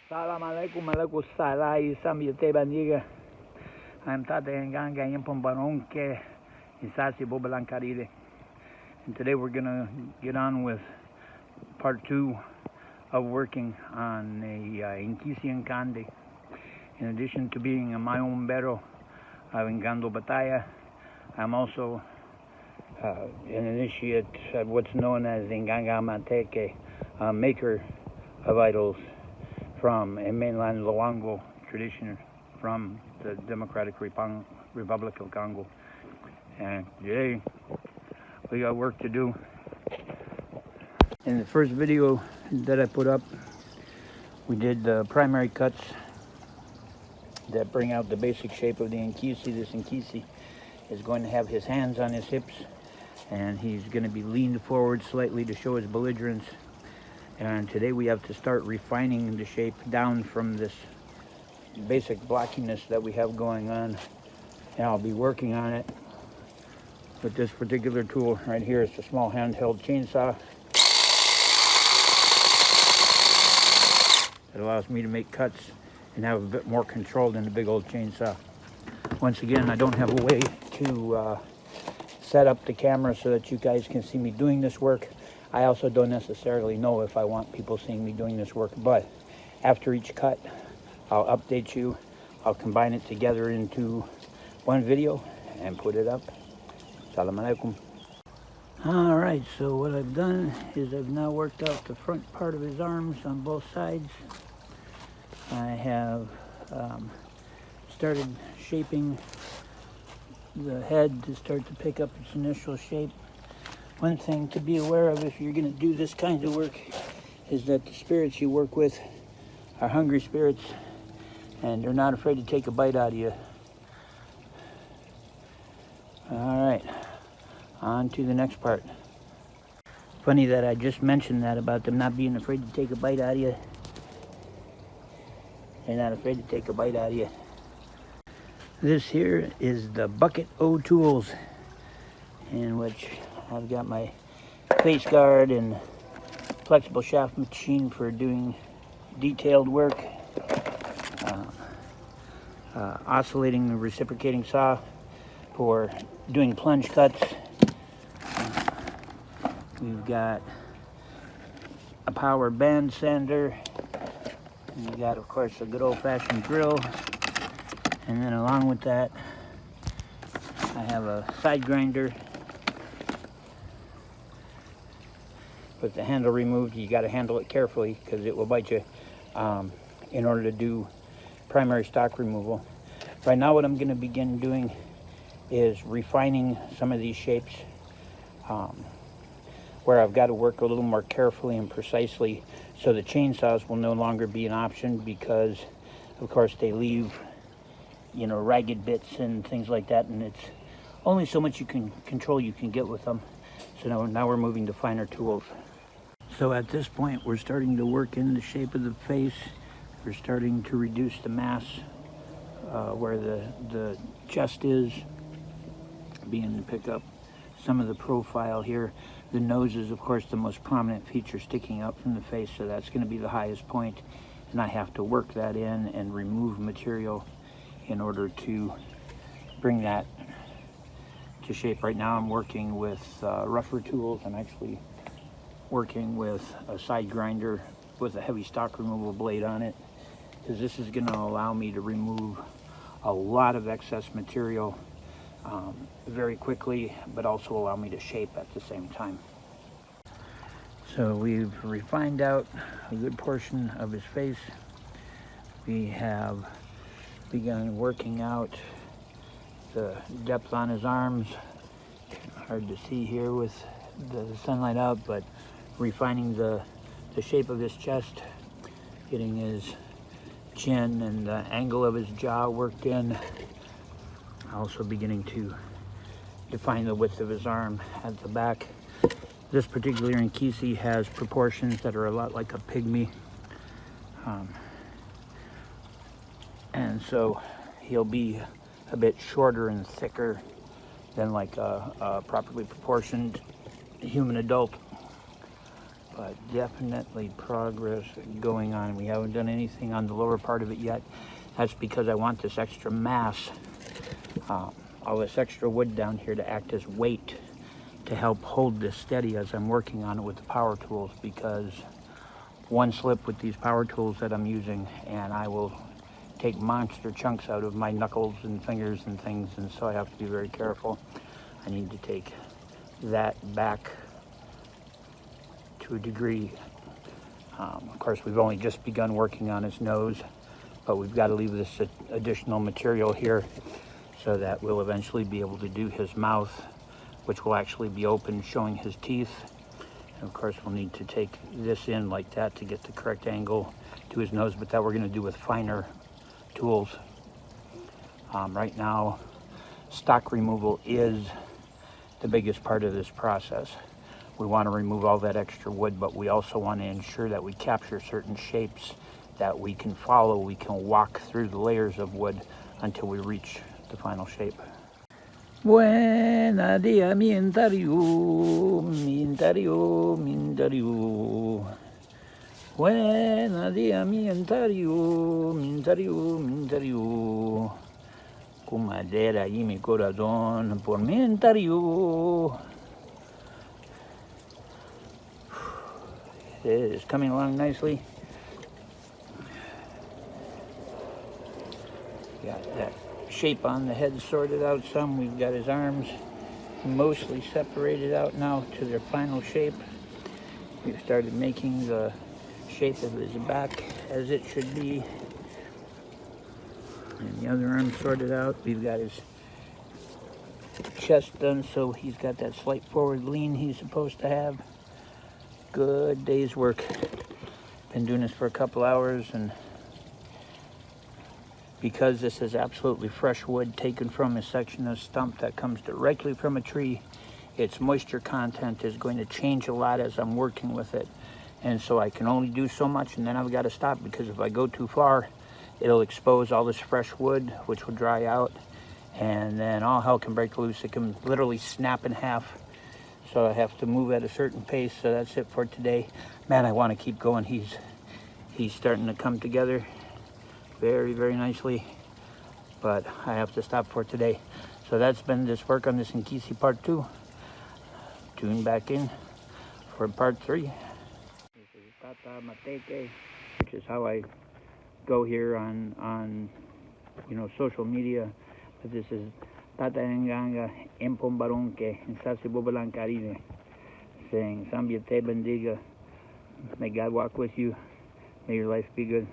Salam alaikum alaikum salai samyate bandiga. I'm Tate Nganga Yimpomparonke Insasi Bobalankaride. And today we're gonna get on with part 2 of working on a Nkisi Nkande. In addition to being a mayombero of Ngando Bataya, I'm also an initiate of what's known as the Nganga Mateke, a maker of idols from a mainland Luango tradition from the Democratic Republic of Congo. And today we got work to do. In the first video that I put up, we did the primary cuts that bring out the basic shape of the Nkisi. This Nkisi is going to have his hands on his hips, and he's going to be leaned forward slightly to show his belligerence. And today we have to start refining the shape down from this basic blockiness that we have going on. And I'll be working on it with this particular tool right here. It's a small handheld chainsaw. It allows me to make cuts and have a bit more control than the big old chainsaw. Once again, I don't have a way to set up the camera so that you guys can see me doing this work. I also don't necessarily know if I want people seeing me doing this work, but after each cut, I'll update you. I'll combine it together into one video and put it up. Salam alaikum. All right, so what I've done is I've now worked out the front part of his arms on both sides. I have started shaping the head to start to pick up its initial shape. One thing to be aware of if you're going to do this kind of work is that the spirits you work with are hungry spirits, and they're not afraid to take a bite out of you. All right, on to the next part. Funny that I just mentioned that about them not being afraid to take a bite out of you. They're not afraid to take a bite out of you. This here is the Bucket O tools, in which I've got my face guard and flexible shaft machine for doing detailed work. Oscillating the reciprocating saw for doing plunge cuts. We've got a power band sander. We've got, of course, a good old-fashioned drill. And then along with that, I have a side grinder. With the handle removed, you got to handle it carefully because it will bite you in order to do primary stock removal. Right now what I'm going to begin doing is refining some of these shapes where I've got to work a little more carefully and precisely, so the chainsaws will no longer be an option because of course they leave, you know, ragged bits and things like that, and it's only so much you can control you can get with them. So now we're moving to finer tools. So at this point, we're starting to work in the shape of the face. We're starting to reduce the mass where the chest is, beginning to pick up some of the profile here. The nose is, of course, the most prominent feature sticking up from the face, so that's going to be the highest point, and I have to work that in and remove material in order to bring that to shape. Right now I'm working with rougher tools. I'm actually working with a side grinder with a heavy stock removal blade on it, because this is going to allow me to remove a lot of excess material very quickly, but also allow me to shape at the same time. So we've refined out a good portion of his face. We have begun working out the depth on his arms. Hard to see here with the sunlight out, but refining the shape of his chest, getting his chin and the angle of his jaw worked in. Also beginning to define the width of his arm at the back. This particular Nkisi has proportions that are a lot like a pygmy. And so he'll be a bit shorter and thicker than like a properly proportioned human adult. but definitely progress going on. We haven't done anything on the lower part of it yet. That's because I want this extra mass, all this extra wood down here to act as weight to help hold this steady as I'm working on it with the power tools, because one slip with these power tools that I'm using and I will take monster chunks out of my knuckles and fingers and things, and so I have to be very careful. I need to take that back to a degree. Of course, we've only just begun working on his nose, but we've got to leave this additional material here so that we'll eventually be able to do his mouth, which will actually be open, showing his teeth. And of course, we'll need to take this in like that to get the correct angle to his nose, but that we're going to do with finer tools. Right now, stock removal is the biggest part of this process. We want to remove all that extra wood, but we also want to ensure that we capture certain shapes that we can follow. We can walk through the layers of wood until we reach the final shape. Buena dia, mi interior, mi interior, mi interior. Buena dia, mi interior, mi interior, mi interior. Con madera y mi corazón por mi interior. It is coming along nicely. Got that shape on the head sorted out some. We've got his arms mostly separated out now to their final shape. We've started making the shape of his back as it should be. And the other arm sorted out. We've got his chest done, so he's got that slight forward lean he's supposed to have. Good day's work. Been doing this for a couple hours, and because this is absolutely fresh wood taken from a section of stump that comes directly from a tree, its moisture content is going to change a lot as I'm working with it. And so I can only do so much, and then I've got to stop, because if I go too far, it'll expose all this fresh wood, which will dry out, and then all hell can break loose. It can literally snap in half. So I have to move at a certain pace. So that's it for today. Man, I want to keep going. He's starting to come together very, very nicely, but I have to stop for today. So that's been this work on this Nkisi part 2. Tune back in for part 3. This is Tata Mateke, which is how I go here on social media. But this is Tata Nganga Empombaronke Nkisi Bobalan Caribe, saying Zambia te bendiga. May God walk with you. May your life be good.